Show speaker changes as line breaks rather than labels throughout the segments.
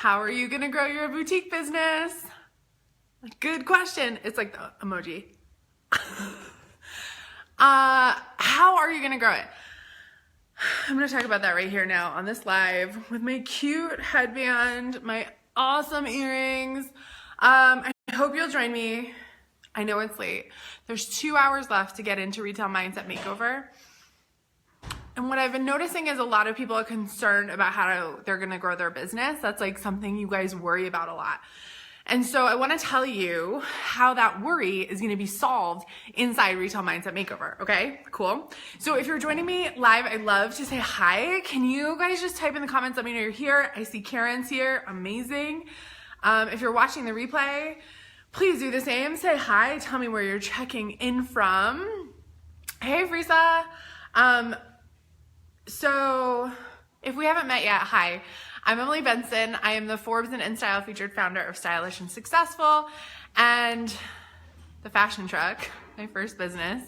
How are you gonna grow your boutique business? Good question. It's like the emoji. How are you gonna grow it? I'm gonna talk about that right here now on this live with my cute headband, my awesome earrings. I hope you'll join me. I know it's late. There's 2 hours left to get into Retail Mindset Makeover. And what I've been noticing is a lot of people are concerned about how they're gonna grow their business. That's like something you guys worry about a lot. And so I wanna tell you how that worry is gonna be solved inside Retail Mindset Makeover, okay? Cool. So if you're joining me live, I'd love to say hi. Can you guys just type in the comments, let me know you're here. I see Karen's here, amazing. If you're watching the replay, please do the same. Say hi, tell me where you're checking in from. Hey, Frisa. So if we haven't met yet, hi, I'm Emily Benson. I am the Forbes and InStyle featured founder of Stylish and Successful and the Fashion Truck, my first business.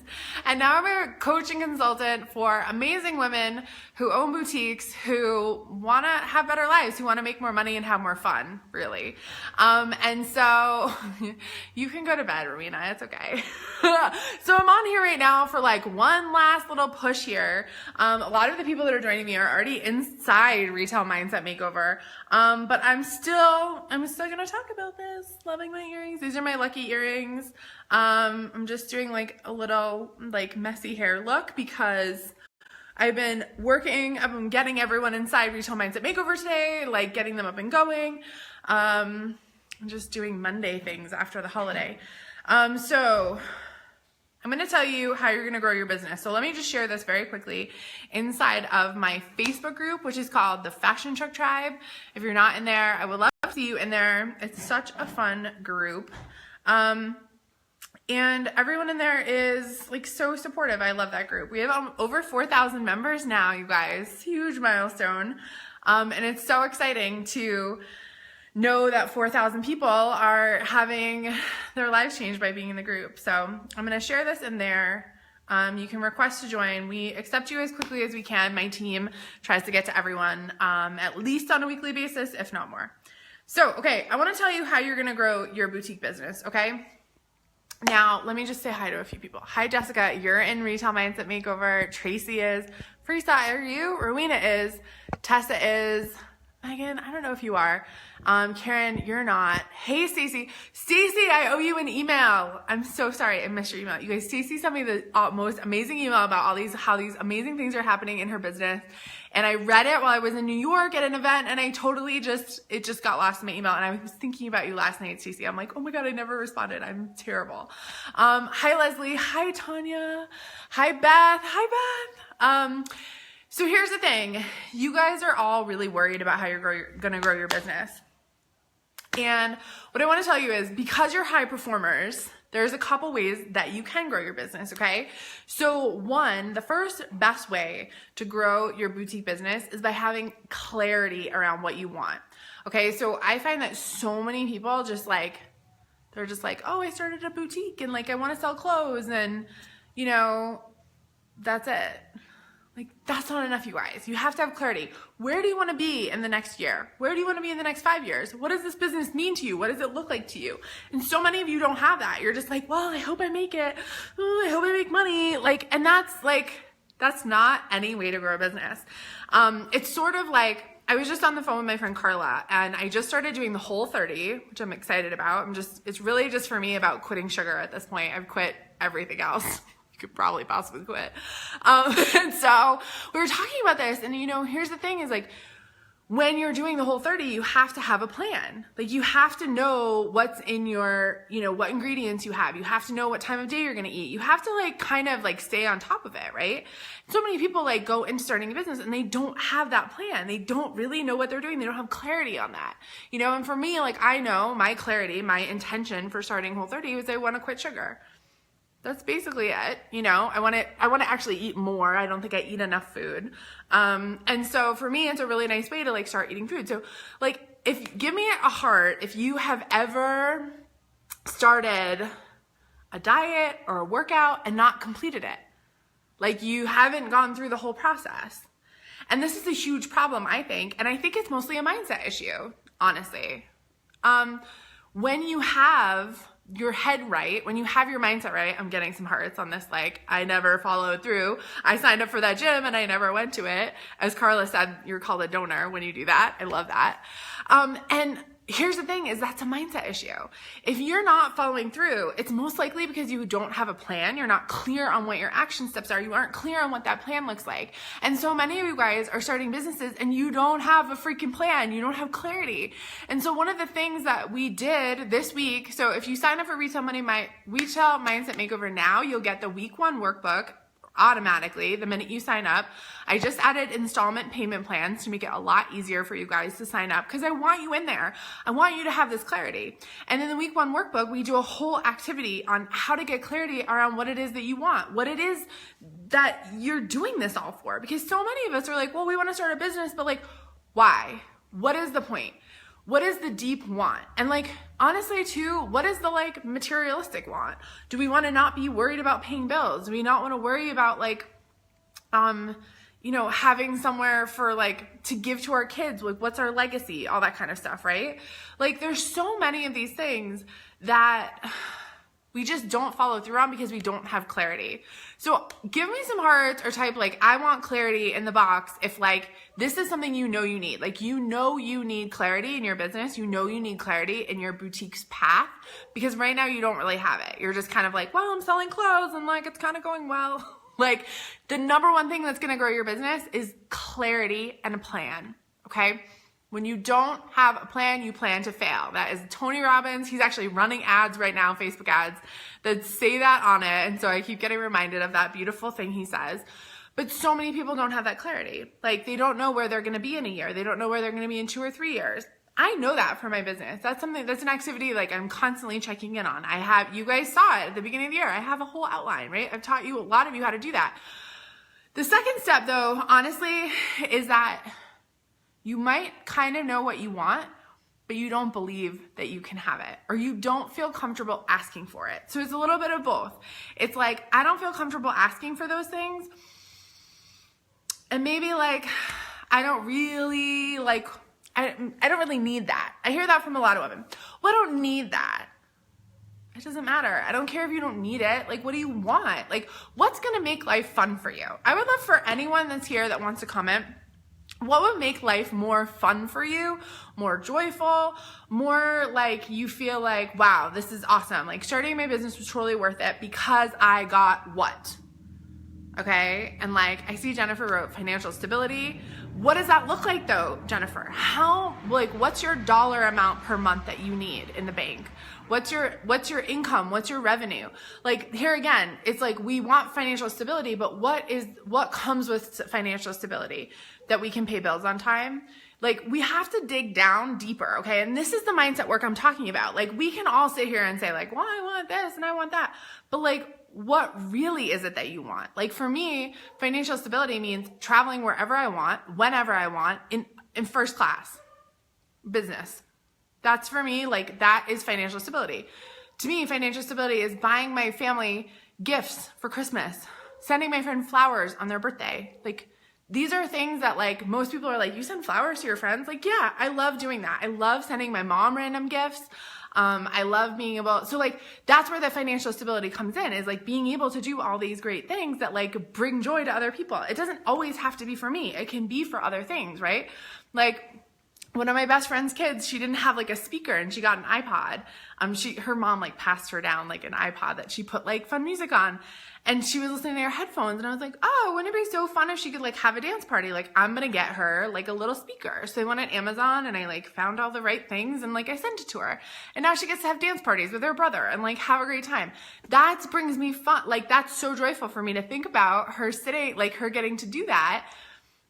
And now I'm a coaching consultant for amazing women who own boutiques, who want to have better lives, who want to make more money and have more fun, really. And so you can go to bed, Romina, it's okay. So I'm on here right now for like one last little push here. A lot of the people that are joining me are already inside Retail Mindset Makeover. But I'm still gonna talk about this. Loving my earrings. These are my lucky earrings. I'm just doing like a little like messy hair look because I've been working, I've been getting everyone inside Retail Mindset Makeover today, like getting them up and going. I'm just doing Monday things after the holiday. So I'm going to tell you how you're going to grow your business. So let me just share this very quickly inside of my Facebook group, which is called the Fashion Truck Tribe. If you're not in there, I would love to see you in there. It's such a fun group. And everyone in there is like so supportive. I love that group. We have over 4,000 members now, you guys. Huge milestone. And it's so exciting to know that 4,000 people are having their lives changed by being in the group. So I'm going to share this in there. You can request to join. We accept you as quickly as we can. My team tries to get to everyone at least on a weekly basis, if not more. So, okay, I want to tell you how you're going to grow your boutique business, okay? Now, let me just say hi to a few people. Hi, Jessica. You're in Retail Mindset Makeover. Tracy is. Frisa, are you? Rowena is. Tessa is. Megan, I don't know if you are. Karen, you're not. Hey, Stacy. Stacy, I owe you an email. I'm so sorry. I missed your email. You guys, Stacy sent me the most amazing email about how these amazing things are happening in her business. And I read it while I was in New York at an event, and I totally it just got lost in my email. And I was thinking about you last night, Stacy. I'm like, oh my God, I never responded. I'm terrible. Hi, Leslie. Hi, Tanya. Hi, Beth. Hi, Beth. So here's the thing. You guys are all really worried about how you're going to grow your business. And what I want to tell you is because you're high performers, there's a couple ways that you can grow your business, okay? So one, the first best way to grow your boutique business is by having clarity around what you want, okay? So I find that so many people they're just like, oh, I started a boutique and like I want to sell clothes and, you know, that's it. Like, that's not enough, you guys. You have to have clarity. Where do you want to be in the next year? Where do you want to be in the next 5 years? What does this business mean to you? What does it look like to you? And so many of you don't have that. You're just like, well, I hope I make it. Oh, I hope I make money. And that's not any way to grow a business. It's sort of like, I was just on the phone with my friend Carla, and I just started doing the Whole30, which I'm excited about. it's really just for me about quitting sugar at this point. I've quit everything else. Could probably possibly quit. And so we were talking about this, and here's the thing is like, when you're doing the Whole30, you have to have a plan. Like you have to know what's in your, what ingredients you have. You have to know what time of day you're going to eat. You have to kind of stay on top of it, right? So many people go into starting a business and they don't have that plan. They don't really know what they're doing. They don't have clarity on that, and for me, I know my clarity, my intention for starting Whole30 was I want to quit sugar. That's basically it. I want to actually eat more. I don't think I eat enough food. And so for me, it's a really nice way to start eating food. So give me a heart if you have ever started a diet or a workout and not completed it. You haven't gone through the whole process. And this is a huge problem, I think. And I think it's mostly a mindset issue. honestly. When you have your head right, when you have your mindset right, I'm getting some hearts on this, like, I never followed through. I signed up for that gym and I never went to it. As Carla said, you're called a donor when you do that. I love that. And here's the thing is that's a mindset issue. If you're not following through, it's most likely because you don't have a plan. You're not clear on what your action steps are. You aren't clear on what that plan looks like. And so many of you guys are starting businesses and you don't have a freaking plan. You don't have clarity. And so one of the things that we did this week, so if you sign up for Retail Mindset Makeover now, you'll get the week 1 workbook automatically the minute you sign up. I just added installment payment plans to make it a lot easier for you guys to sign up because I want you in there. I want you to have this clarity. And in the week 1 workbook, we do a whole activity on how to get clarity around what it is that you want, what it is that you're doing this all for. Because so many of us are like, well, we want to start a business, but like, why? What is the point? What is the deep want? And like, honestly too, what is the like materialistic want? Do we want to not be worried about paying bills? Do we not want to worry about like, having somewhere for like to give to our kids? Like, what's our legacy? All that kind of stuff, right? Like, there's so many of these things that we just don't follow through on because we don't have clarity. So give me some hearts or type like, I want clarity in the box if like, this is something you need. Like, you need clarity in your business. You need clarity in your boutique's path because right now you don't really have it. You're just kind of like, well, I'm selling clothes and like, it's kind of going well. Like, the number one thing that's going to grow your business is clarity and a plan. Okay. When you don't have a plan, you plan to fail. That is Tony Robbins. He's actually running ads right now, Facebook ads, that say that on it. And so I keep getting reminded of that beautiful thing he says. But so many people don't have that clarity. Like, they don't know where they're going to be in a year. They don't know where they're going to be in 2 or 3 years. I know that for my business. That's an activity like I'm constantly checking in on. You guys saw it at the beginning of the year. I have a whole outline, right? I've taught you, a lot of you, how to do that. The second step though, honestly, is that you might kind of know what you want, but you don't believe that you can have it, or you don't feel comfortable asking for it. So it's a little bit of both. It's like, I don't feel comfortable asking for those things. And maybe like, I don't really need that. I hear that from a lot of women. Well, I don't need that. It doesn't matter. I don't care if you don't need it. Like, what do you want? Like, what's going to make life fun for you? I would love for anyone that's here that wants to comment, what would make life more fun for you, more joyful, more like you feel like, wow, this is awesome. Like, starting my business was totally worth it because I got what? Okay. And like, I see Jennifer wrote financial stability. What does that look like though, Jennifer? What's your dollar amount per month that you need in the bank? What's your income? What's your revenue? Like, here again, it's like, we want financial stability, but what comes with financial stability? That we can pay bills on time? Like, we have to dig down deeper, okay? And this is the mindset work I'm talking about. Like, we can all sit here and say like, well, I want this and I want that. But like, what really is it that you want? Like, for me, financial stability means traveling wherever I want, whenever I want, in first class business. That's for me, like, that is financial stability. To me, financial stability is buying my family gifts for Christmas, sending my friend flowers on their birthday. Like, these are things that like most people are like, you send flowers to your friends? Like, yeah, I love doing that. I love sending my mom random gifts. I love being able, so like, that's where the financial stability comes in, is like being able to do all these great things that like bring joy to other people. It doesn't always have to be for me. It can be for other things, right? Like, one of my best friend's kids, she didn't have like a speaker and she got an iPod. Her mom like passed her down like an iPod that she put like fun music on, and she was listening to her headphones, and I was like, oh, wouldn't it be so fun if she could like have a dance party? Like, I'm gonna get her like a little speaker. So I went on Amazon and I like found all the right things and like I sent it to her, and now she gets to have dance parties with her brother and like have a great time. That brings me fun. Like, that's so joyful for me to think about her sitting, like her getting to do that.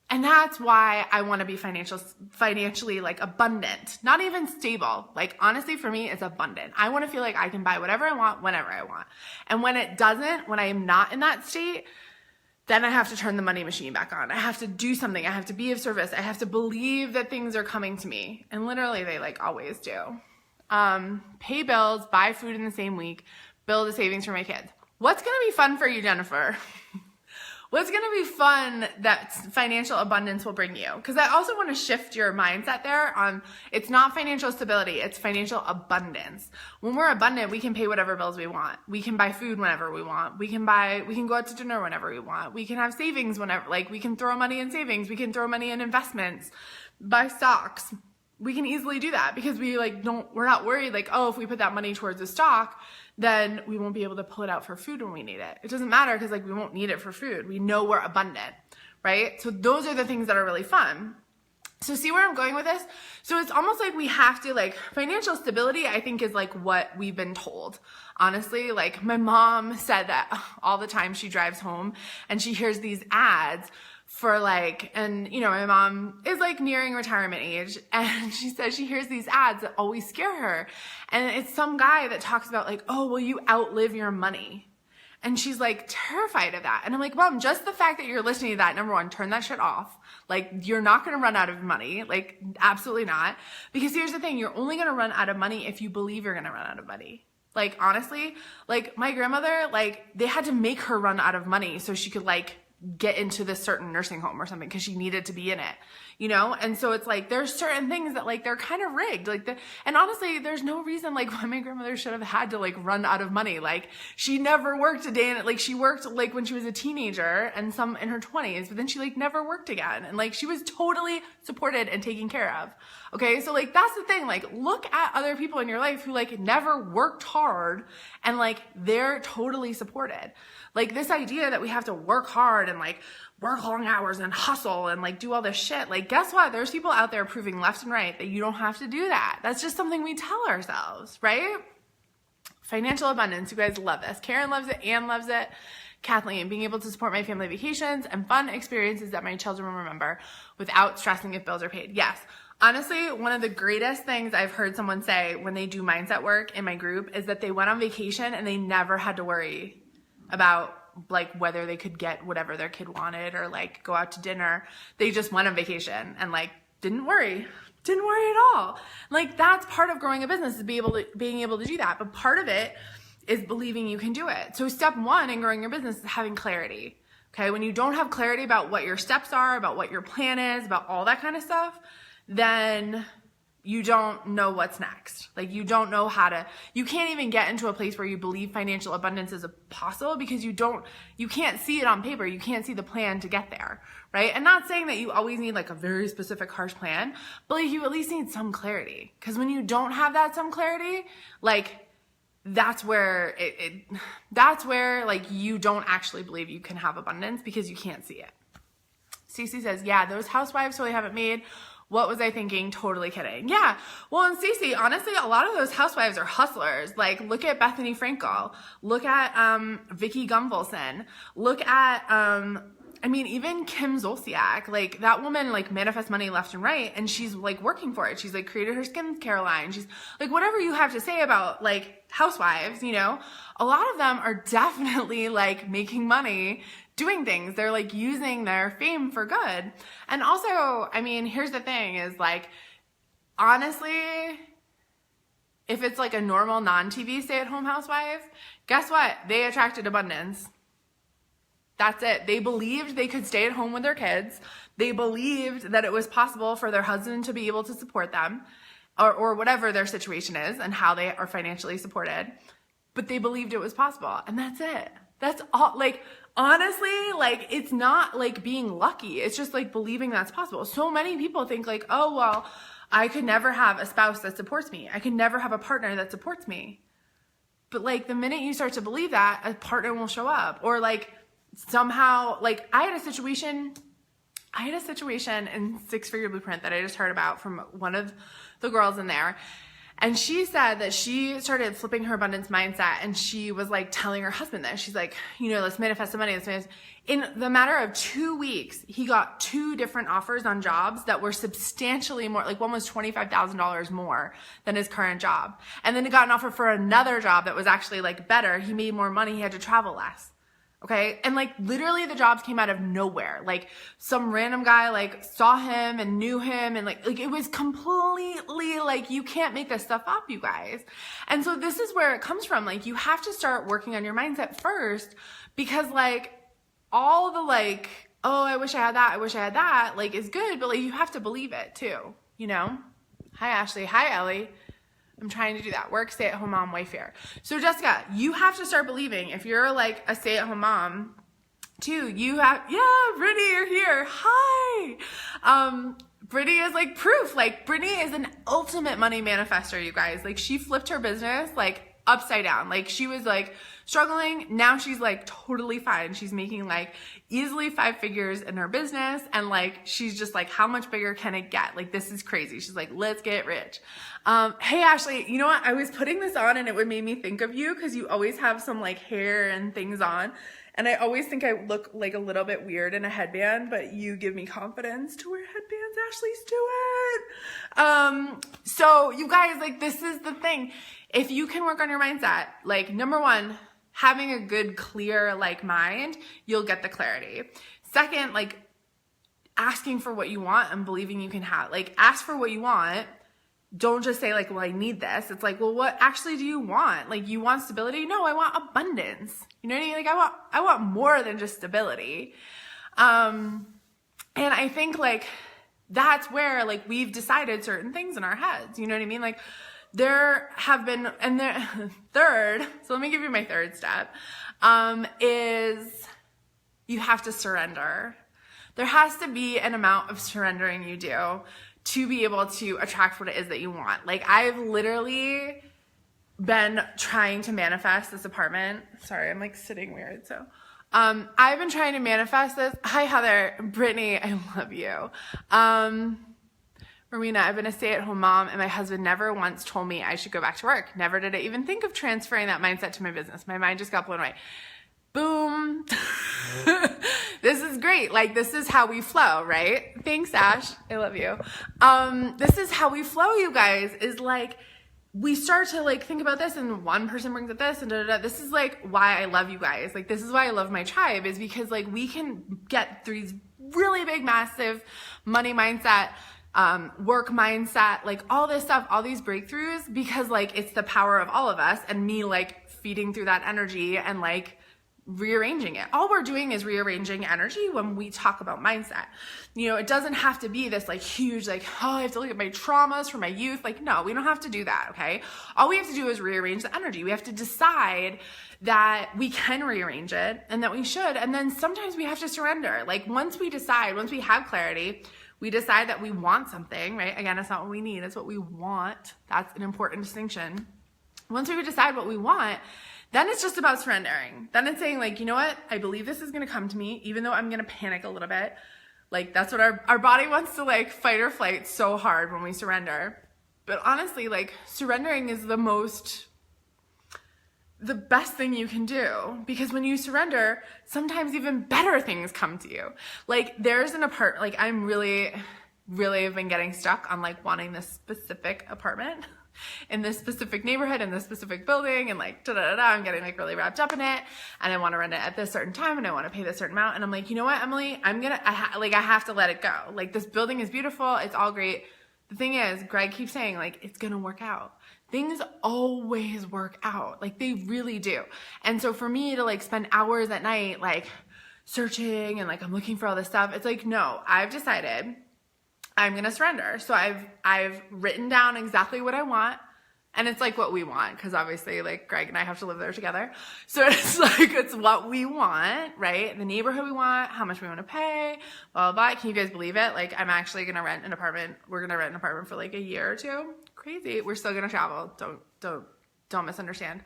And that's why I want to be financially like abundant, not even stable. Like, honestly, for me, it's abundant. I want to feel like I can buy whatever I want, whenever I want. And when it doesn't, when I am not in that state, then I have to turn the money machine back on. I have to do something. I have to be of service. I have to believe that things are coming to me. And literally they like always do. Pay bills, buy food in the same week, build a savings for my kids. What's going to be fun for you, Jennifer? What's going to be fun that financial abundance will bring you? Because I also want to shift your mindset there on, it's not financial stability, it's financial abundance. When we're abundant, we can pay whatever bills we want. We can buy food whenever we want. We can go out to dinner whenever we want. We can have savings whenever, like we can throw money in savings. We can throw money in investments, buy stocks. We can easily do that because we're not worried like, oh, if we put that money towards a stock, then we won't be able to pull it out for food when we need it. It doesn't matter because like we won't need it for food. We know we're abundant, right? So those are the things that are really fun. So see where I'm going with this? So it's almost like we have to like, financial stability, I think is like what we've been told. Honestly, like my mom said that all the time she drives home and she hears these ads for like, and you know, my mom is like nearing retirement age and she says she hears these ads that always scare her. And it's some guy that talks about like, oh, will you outlive your money? And she's like terrified of that. And I'm like, Mom, just the fact that you're listening to that, number one, turn that shit off. Like you're not going to run out of money. Like absolutely not. Because here's the thing, you're only going to run out of money if you believe you're going to run out of money. Like honestly, like my grandmother, like they had to make her run out of money so she could like get into this certain nursing home or something because she needed to be in it, you know? And so it's like, there's certain things that like, they're kind of rigged. And honestly, there's no reason like why my grandmother should have had to like run out of money. Like she never worked a day in it. Like she worked like when she was a teenager and some in her 20s, but then she like never worked again. And like, she was totally supported and taken care of. Okay. So like, that's the thing. Like look at other people in your life who like never worked hard and like, they're totally supported. Like this idea that we have to work hard and like work long hours and hustle and like do all this shit. Like guess what? There's people out there proving left and right that you don't have to do that. That's just something we tell ourselves, right? Financial abundance. You guys love this. Karen loves it. Ann loves it. Kathleen, being able to support my family vacations and fun experiences that my children will remember without stressing if bills are paid. Yes. Honestly, one of the greatest things I've heard someone say when they do mindset work in my group is that they went on vacation and they never had to worry about like whether they could get whatever their kid wanted or like go out to dinner. They just went on vacation and like didn't worry at all. Like that's part of growing a business is being able to do that. But part of it is believing you can do it. So step one in growing your business is having clarity. Okay. When you don't have clarity about what your steps are, about what your plan is, about all that kind of stuff, then you don't know what's next. Like you don't know you can't even get into a place where you believe financial abundance is possible because you can't see it on paper. You can't see the plan to get there, right? And not saying that you always need like a very specific harsh plan, but like you at least need some clarity. Cause when you don't have some clarity, like that's where like you don't actually believe you can have abundance because you can't see it. Stacey says, yeah, those housewives totally haven't made. What was I thinking? Totally kidding. Yeah. Well, and Stacey, honestly, a lot of those housewives are hustlers. Like, look at Bethany Frankel. Look at Vicky Gunvalson. Look at even Kim Zolciak. Like, that woman like manifests money left and right, and she's like working for it. She's like created her skincare line. She's like, whatever you have to say about like housewives, you know, a lot of them are definitely like making money doing things. They're like using their fame for good. And also, I mean, here's the thing is like, honestly, if it's like a normal non-TV stay-at-home housewife, guess what? They attracted abundance. That's it. They believed they could stay at home with their kids. They believed that it was possible for their husband to be able to support them or whatever their situation is and how they are financially supported. But they believed it was possible. And that's it. That's all. Like, honestly, like, it's not like being lucky. It's just like believing that's possible. So many people think like, oh, well, I could never have a spouse that supports me. I could never have a partner that supports me. But like the minute you start to believe that, a partner will show up. Or like somehow, like I had a situation in Six Figure Blueprint that I just heard about from one of the girls in there. And she said that she started flipping her abundance mindset and she was like telling her husband that she's like, you know, let's manifest the money. In the matter of 2 weeks, he got 2 different offers on jobs that were substantially more, like one was $25,000 more than his current job. And then he got an offer for another job that was actually like better. He made more money. He had to travel less. Okay. And like literally the jobs came out of nowhere. Like some random guy like saw him and knew him and like it was completely like, you can't make this stuff up, you guys. And so this is where it comes from. Like you have to start working on your mindset first because like, all the like, oh, I wish I had that, I wish I had that, like is good, but like you have to believe it too, you know? Hi, Ashley. Hi, Ellie. I'm trying to do that. Work, stay-at-home mom, wife here. So Jessica, you have to start believing. If you're like a stay-at-home mom too, you have, yeah, Brittany, you're here. Hi. Brittany is like proof. Like Brittany is an ultimate money manifestor, you guys. Like she flipped her business like upside down. Like she was like struggling. Now she's like totally fine. She's making like easily 5 figures in her business. And like, she's just like, how much bigger can it get? Like, this is crazy. She's like, let's get rich. Hey, Ashley, you know what? I was putting this on and it would make me think of you because you always have some like hair and things on. And I always think I look like a little bit weird in a headband, but you give me confidence to wear headbands. Ashley's do it. So you guys, like, this is the thing. If you can work on your mindset, like number one, having a good, clear, like mind, you'll get the clarity. Second, like asking for what you want and believing you can have, like ask for what you want. Don't just say like, well, I need this. It's like, well, what actually do you want? Like you want stability? No, I want abundance. You know what I mean? Like I want more than just stability. And I think like that's where like we've decided certain things in our heads. You know what I mean? Like there have been, and there, third, so let me give you my third step, is you have to surrender. There has to be an amount of surrendering you do to be able to attract what it is that you want. Like I've literally been trying to manifest this apartment. Sorry, I'm like sitting weird. So, I've been trying to manifest this. Hi, Heather, Brittany, I love you. Marina, I've been a stay-at-home mom and my husband never once told me I should go back to work. Never did I even think of transferring that mindset to my business. My mind just got blown away. Boom. This is great. Like, this is how we flow, right? Thanks, Ash. I love you. This is how we flow, you guys, is like, we start to like think about this and one person brings up this and da, da, da. This is like why I love you guys. Like, this is why I love my tribe, is because like we can get through these really big, massive money mindset, work mindset, like all this stuff, all these breakthroughs, because like it's the power of all of us and me like feeding through that energy and like rearranging it. All we're doing is rearranging energy when we talk about mindset. You know, it doesn't have to be this like huge, like, oh, I have to look at my traumas from my youth. Like, no, we don't have to do that. Okay. All we have to do is rearrange the energy. We have to decide that we can rearrange it and that we should. And then sometimes we have to surrender. Like once we decide, once we have clarity, we decide that we want something, right? Again, it's not what we need, it's what we want. That's an important distinction. Once we decide what we want, then it's just about surrendering. Then it's saying like, you know what? I believe this is going to come to me, even though I'm going to panic a little bit. Like that's what our body wants to like fight or flight so hard when we surrender. But honestly, like surrendering is the best thing you can do, because when you surrender, sometimes even better things come to you. Like there's an apartment, like I'm really have been getting stuck on like wanting this specific apartment in this specific neighborhood, in this specific building, and like da-da-da-da, I'm getting like really wrapped up in it, and I want to rent it at this certain time, and I want to pay this certain amount, and I'm like, you know what, Emily, I have to let it go. Like this building is beautiful, it's all great. The thing is, Greg keeps saying like, it's gonna work out. Things always work out, like they really do. And so for me to like spend hours at night like searching and like I'm looking for all this stuff, it's like, no, I've decided I'm going to surrender. So I've written down exactly what I want, and it's like what we want, because obviously like Greg and I have to live there together. So it's like, it's what we want, right? The neighborhood we want, how much we want to pay, blah, blah, blah. Can you guys believe it? Like I'm actually going to rent an apartment. We're going to rent an apartment for like a year or two. Crazy. We're still going to travel. Don't misunderstand.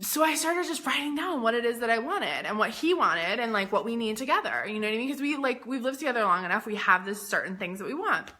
So I started just writing down what it is that I wanted and what he wanted and like what we need together. You know what I mean? Because we've lived together long enough. We have this certain things that we want.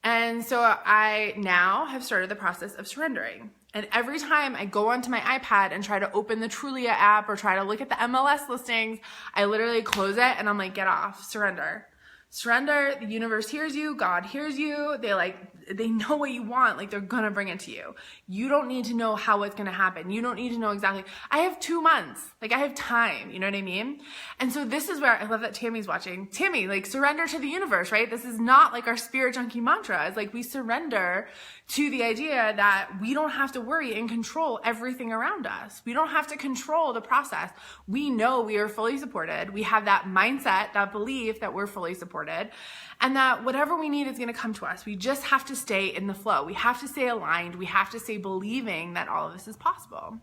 And so I now have started the process of surrendering. And every time I go onto my iPad and try to open the Trulia app or try to look at the MLS listings, I literally close it and I'm like, get off, surrender. Surrender. The universe hears you. God hears you. They like, they know what you want. Like, they're gonna bring it to you. You don't need to know how it's gonna happen. You don't need to know exactly. I have 2 months. Like, I have time. You know what I mean? And so this is where I love that Tammy's watching. Tammy, like, surrender to the universe, right? This is not like our spirit junkie mantra. It's like we surrender to the idea that we don't have to worry and control everything around us. We don't have to control the process. We know we are fully supported. We have that mindset, that belief that we're fully supported, and that whatever we need is going to come to us. We just have to stay in the flow. We have to stay aligned. We have to stay believing that all of this is possible.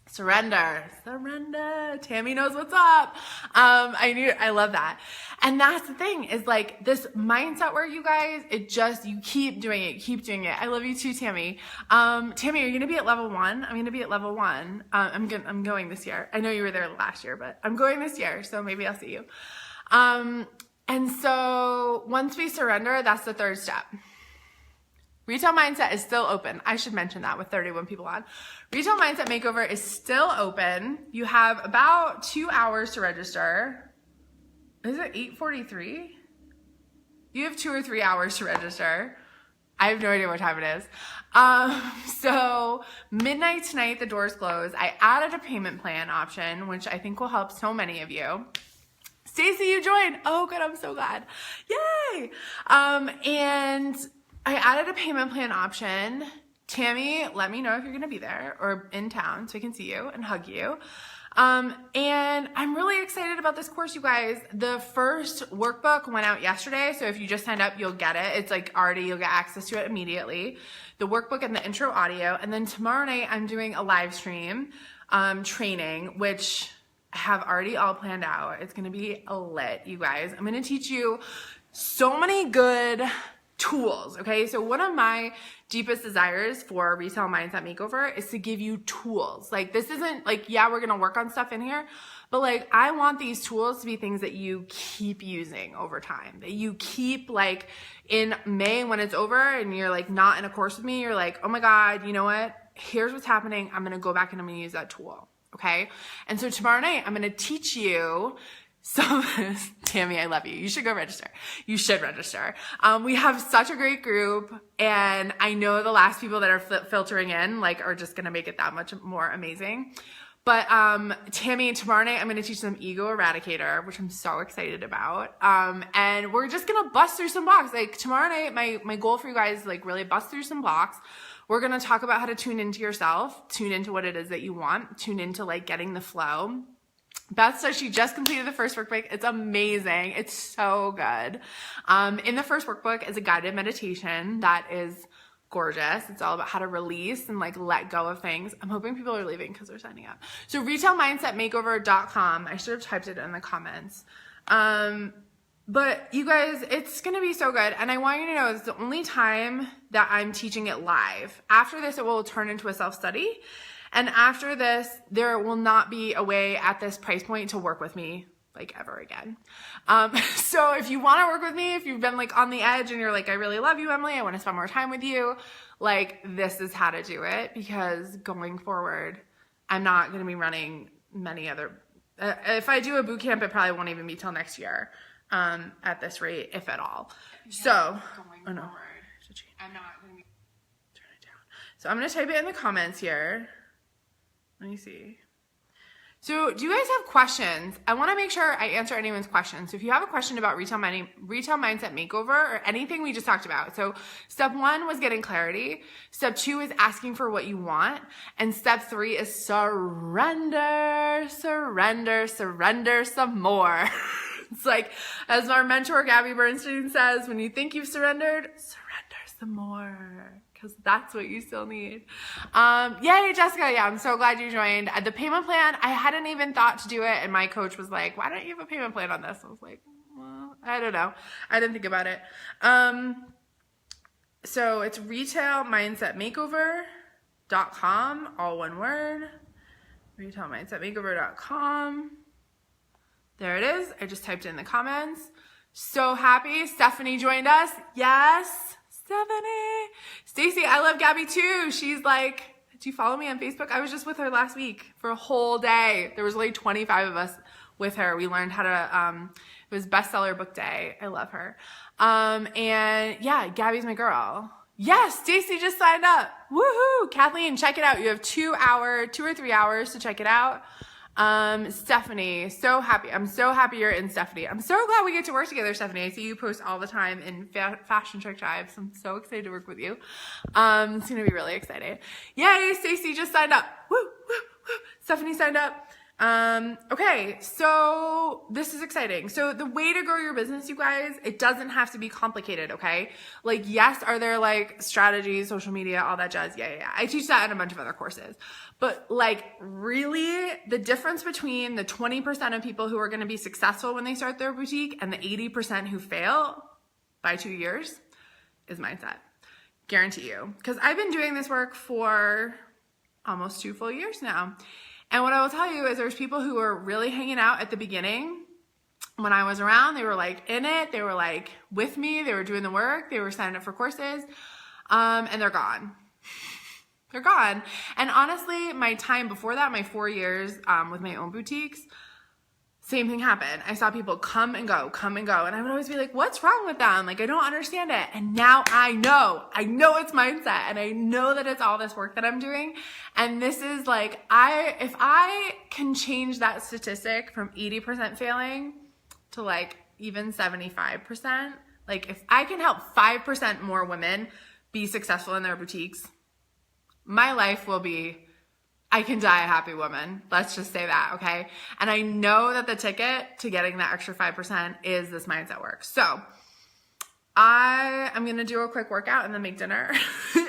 Surrender. Tammy knows what's up. I love that. And that's the thing, is like this mindset work, you guys, you keep doing it. I love you too, Tammy. Tammy, are you going to be at level 1? I'm going to be at level 1. I'm going this year. I know you were there last year, but I'm going this year. So maybe I'll see you. And so once we surrender, that's the 3rd step. Retail Mindset is still open. I should mention that with 31 people on. Retail Mindset Makeover is still open. You have about 2 hours to register. Is it 8:43? You have 2 or 3 hours to register. I have no idea what time it is. So midnight tonight, the doors close. I added a payment plan option, which I think will help so many of you. Stacy, you joined. Oh, good. I'm so glad. Yay. And I added a payment plan option. Tammy, let me know if you're going to be there or in town so I can see you and hug you. And I'm really excited about this course, you guys. The first workbook went out yesterday. So if you just signed up, you'll get it. It's like already, you'll get access to it immediately. The workbook and the intro audio. And then tomorrow night, I'm doing a live stream, training, which I have already all planned out. It's going to be lit, you guys. I'm going to teach you so many good tools. Okay. So one of my deepest desires for Retail Mindset Makeover is to give you tools. Like, this isn't like, yeah, we're going to work on stuff in here, but like, I want these tools to be things that you keep using over time, that you keep, like, in May when it's over and you're like not in a course with me, you're like, oh my God, you know what? Here's what's happening. I'm going to go back and I'm going to use that tool. Okay. And so tomorrow night, I'm going to teach you some, Tammy, I love you. You should go register. You should register. We have such a great group, and I know the last people that are filtering in, like, are just going to make it that much more amazing. But, Tammy, tomorrow night, I'm going to teach them Ego Eradicator, which I'm so excited about. And we're just going to bust through some blocks. Like, tomorrow night, my goal for you guys is, like, really bust through some blocks. We're going to talk about how to tune into yourself, tune into what it is that you want, tune into, like, getting the flow. Beth says she just completed the first workbook. It's amazing. It's so good. In the first workbook is a guided meditation that is gorgeous. It's all about how to release and, like, let go of things. I'm hoping people are leaving because they're signing up. So retailmindsetmakeover.com. I should have typed it in the comments. But you guys, it's going to be so good. And I want you to know it's the only time that I'm teaching it live. After this, it will turn into a self-study. And after this, there will not be a way at this price point to work with me, like, ever again. So if you want to work with me, if you've been, like, on the edge and you're like, I really love you, Emily, I want to spend more time with you, like, this is how to do it, because going forward, I'm not going to be running many other, if I do a boot camp, it probably won't even be till next year, at this rate, if at all. So, I'm not going to be, turn it down. So I'm going to type it in the comments here. Let me see. So do you guys have questions? I want to make sure I answer anyone's questions. So if you have a question about Retail Mindset Makeover or anything we just talked about. So step 1 was getting clarity. Step 2 is asking for what you want. And step 3 is surrender some more. It's like, as our mentor, Gabby Bernstein, says, when you think you've surrendered, surrender some more. Because that's what you still need. Yay, Jessica. Yeah, I'm so glad you joined. The payment plan, I hadn't even thought to do it. And my coach was like, why don't you have a payment plan on this? I was like, well, I don't know. I didn't think about it. So it's retailmindsetmakeover.com, all one word. Retailmindsetmakeover.com. There it is. I just typed it in the comments. So happy. Stephanie joined us. Yes. Stephanie. Stacy, I love Gabby too. She's like, do you follow me on Facebook? I was just with her last week for a whole day. There was like 25 of us with her. We learned how to, it was bestseller book day. I love her. And yeah, Gabby's my girl. Yes, Stacy just signed up. Woohoo! Kathleen, check it out. You have 2 or 3 hours to check it out. Stephanie, so happy. I'm so happy you're in, Stephanie. I'm so glad we get to work together, Stephanie. I see you post all the time in Fashion Trick Tribes. I'm so excited to work with you. It's going to be really exciting. Yay, Stacy just signed up. Woo, woo, woo. Stephanie signed up. Okay, so this is exciting. So the way to grow your business, you guys, it doesn't have to be complicated, okay? Like, yes, are there like strategies, social media, all that jazz? Yeah. I teach that in a bunch of other courses. But like, really, the difference between the 20% of people who are going to be successful when they start their boutique and the 80% who fail by 2 years is mindset. Guarantee you. Because I've been doing this work for almost 2 full years now. And what I will tell you is there's people who were really hanging out at the beginning. When I was around, they were like in it. They were like with me. They were doing the work. They were signing up for courses. And they're gone. They're gone. And honestly, my time before that, my 4 years with my own boutiques, same thing happened. I saw people come and go. And I would always be like, what's wrong with them? Like, I don't understand it. And now I know it's mindset. And I know that it's all this work that I'm doing. And this is like, if I can change that statistic from 80% failing to like even 75%, like if I can help 5% more women be successful in their boutiques, my life will be, I can die a happy woman. Let's just say that, okay? And I know that the ticket to getting that extra 5% is this mindset work. So I'm going to do a quick workout and then make dinner.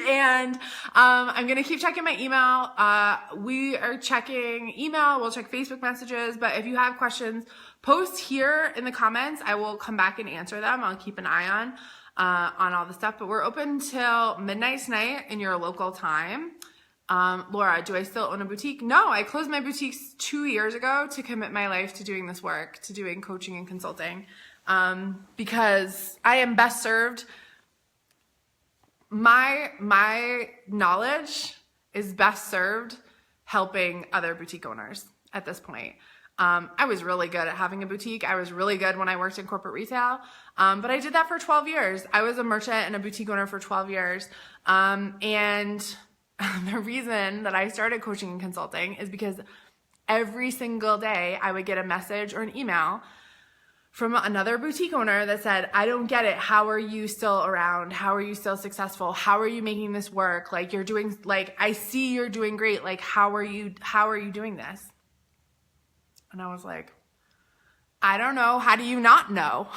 And I'm going to keep checking my email. We are checking email. We'll check Facebook messages. But if you have questions, post here in the comments. I will come back and answer them. I'll keep an eye on all the stuff. But we're open till midnight tonight in your local time. Laura, do I still own a boutique? No, I closed my boutiques 2 years ago to commit my life to doing this work, to doing coaching and consulting, because I am best served. My knowledge is best served helping other boutique owners at this point. I was really good at having a boutique. I was really good when I worked in corporate retail. But I did that for 12 years. I was a merchant and a boutique owner for 12 years. And the reason that I started coaching and consulting is because every single day I would get a message or an email from another boutique owner that said, I don't get it. How are you still around? How are you still successful? How are you making this work? Like, you're doing, like, I see you're doing great. Like, how are you doing this? And I was like, I don't know. How do you not know?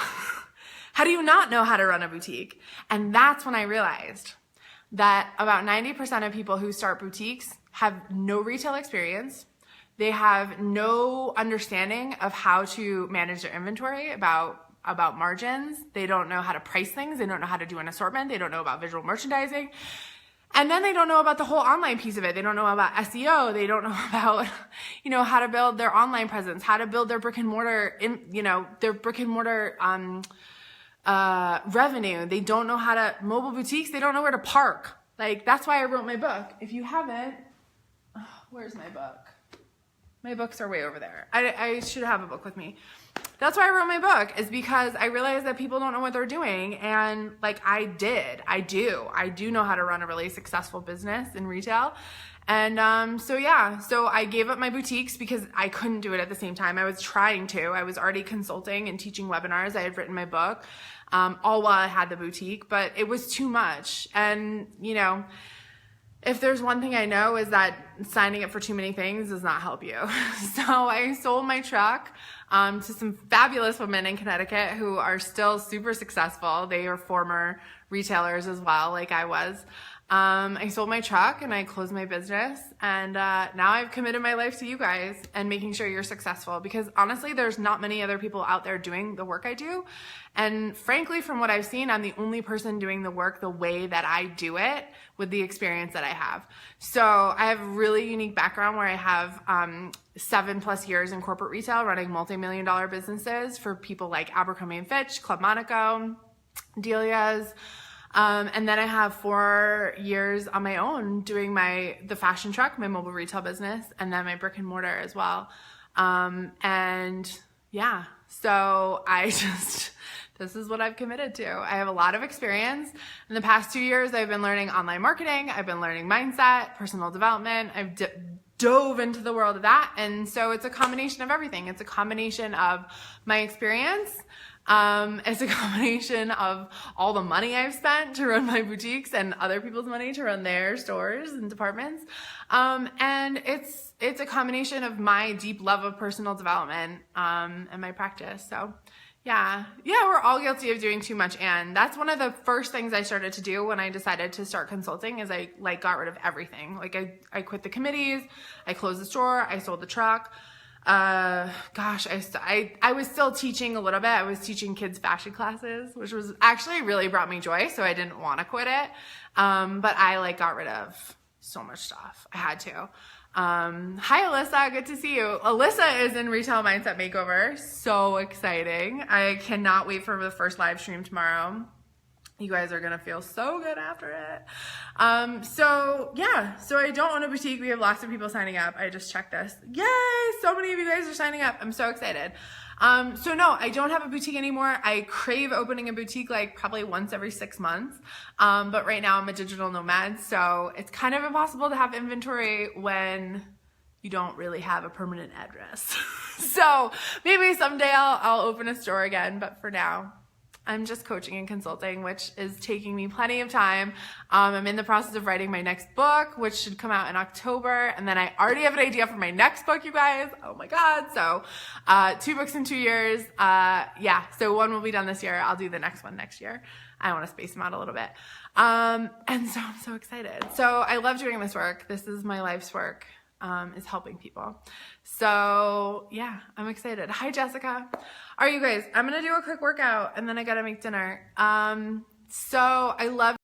How do you not know how to run a boutique? And that's when I realized that about 90% of people who start boutiques have no retail experience. They have no understanding of how to manage their inventory, about margins. They don't know how to price things. They don't know how to do an assortment. They don't know about visual merchandising. And then they don't know about the whole online piece of it. They don't know about SEO. They don't know about, how to build their online presence, how to build their brick and mortar, revenue. They don't know how to mobile boutiques. They don't know where to park. Like, that's why I wrote my book. If you haven't, where's my book? My books are way over there. I should have a book with me. That's why I wrote my book, is because I realized that people don't know what they're doing. And like, I do know how to run a really successful business in retail. And so I gave up my boutiques because I couldn't do it at the same time. I was trying to. I was already consulting and teaching webinars. I had written my book, all while I had the boutique, but it was too much. And, if there's one thing I know is that signing up for too many things does not help you. So I sold my truck to some fabulous women in Connecticut who are still super successful. They are former retailers as well, like I was. I sold my truck and I closed my business, and now I've committed my life to you guys and making sure you're successful, because honestly, there's not many other people out there doing the work I do. And frankly, from what I've seen, I'm the only person doing the work the way that I do it with the experience that I have. So I have a really unique background where I have 7+ years in corporate retail running multi-million-dollar businesses for people like Abercrombie & Fitch, Club Monaco, Delia's. And then I have 4 years on my own doing the fashion truck, my mobile retail business, and then my brick and mortar as well. So this is what I've committed to. I have a lot of experience. In the past 2 years, I've been learning online marketing. I've been learning mindset, personal development. I've dove into the world of that. And so it's a combination of everything. It's a combination of my experience. It's a combination of all the money I've spent to run my boutiques and other people's money to run their stores and departments. And it's a combination of my deep love of personal development, and my practice. So yeah, we're all guilty of doing too much. And that's one of the first things I started to do when I decided to start consulting is I got rid of everything. Like I quit the committees, I closed the store, I sold the truck. I was still teaching a little bit. I was teaching kids fashion classes, which was actually really brought me joy. So I didn't want to quit it. But I got rid of so much stuff. I had to. Hi, Alyssa. Good to see you. Alyssa is in Retail Mindset Makeover. So exciting. I cannot wait for the first live stream tomorrow. You guys are going to feel so good after it. So I don't own a boutique. We have lots of people signing up. I just checked this. Yay! So many of you guys are signing up. I'm so excited. So no, I don't have a boutique anymore. I crave opening a boutique probably once every 6 months. But right now I'm a digital nomad. So it's kind of impossible to have inventory when you don't really have a permanent address. So maybe someday I'll open a store again. But for now, I'm just coaching and consulting, which is taking me plenty of time. I'm in the process of writing my next book, which should come out in October. And then I already have an idea for my next book, you guys. Oh my God. So 2 books in 2 years. So one will be done this year. I'll do the next one next year. I want to space them out a little bit. And so I'm so excited. So I love doing this work. This is my life's work. Is helping people. So yeah, I'm excited. Hi, Jessica. All right, you guys, I'm going to do a quick workout and then I got to make dinner. So I love